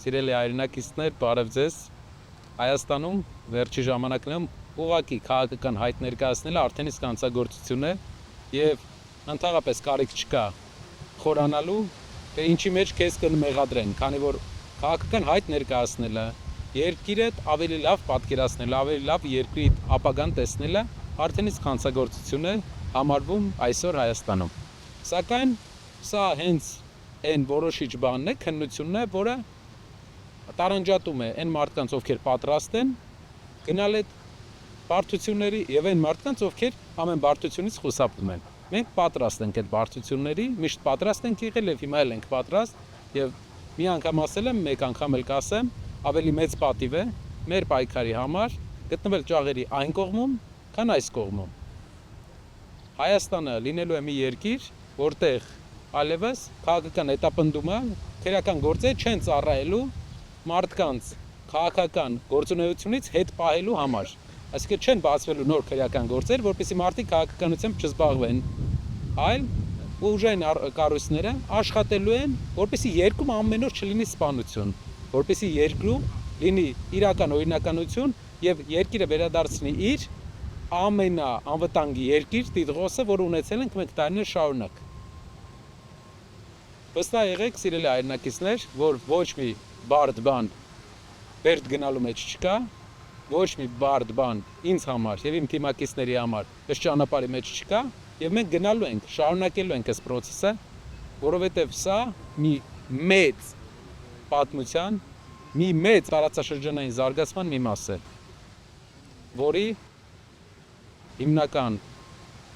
Սիրելի հայրենակիցներ, բարև ձեզ։ Հայաստանում վերջի ժամանակներում ուղղակի քաղաքական հայտ ներկայացնելը արդեն իսկ հանցագործություն է եւ ընդհանրապես կարիք չկա խորանալու, թե ինչի մեջ քեզ կմեղադրեն, քանի որ քաղաքական հայտ ներկայացնելը, երկիրդ ավելի լավ պատկերացնելը, ավելի լավ երկրի ապագան տեսնելը արդեն իսկ հանցագործություն է համարվում այսօր Հայաստանում։ Սակայն սա հենց այն որոշիչ բանն է, քննությունն է, որը տարանջատում է այն մարդկանց, ովքեր պատրաստ են գնալ այդ բարդությունների եւ այն մարդկանց, ովքեր ամեն բարդությունից խուսափում են։ Մենք պատրաստ ենք այդ բարդությունների, միշտ պատրաստ ենք եղել եւ հիմա էլ ենք պատրաստ եւ մի անգամ ասել եմ, մեկ անգամ էլ կասեմ, ավելի մեծ պատիվ է մեր պայքարի համար գտնվել ճաղերի այն կողմում, քան այս կողմում։ Հայաստանը լինելու է մի երկիր, որտեղ այլևս քաղաքական հետապնդումը քրեական գործեր չեն ծառայելու մարդկանց քաղաքական գործունեությունից հետ պահելու համար։ Այսինքն չեն բացվելու նոր քրեական գործեր, որպեսզի մարդիկ քաղաքականությամբ չզբաղվեն, այլ ուժային կառույցները աշխատելու են, որպեսզի երկրում ամեն օր չլինի սպանություն, որպեսզի երկրում լինի իրական օրինականություն եւ երկիրը վերադարձնի իր ամենաանվտանգ երկիր տիտղոսը, որ ունեցել ենք մեկ տարիներ շարունակ։ Վստահ եղեք, սիրելի հայրենակիցներ, որ ոչ մի բարդ բան բերդ գնալու մեջ չկա, ոչ մի բարդ բան ինձ համար եւ իմ թիմակիցների համար այս ճանապարհի մեջ չկա եւ մենք գնալու ենք, շարունակելու ենք այս process-ը, որովհետեւ սա մի մեծ պատմության, մի մեծ տարածաշրջանային զարգացման մի մաս է, որի հիմնական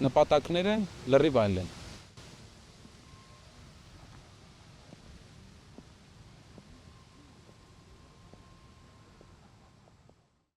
նպատակները լրիվ այլ են։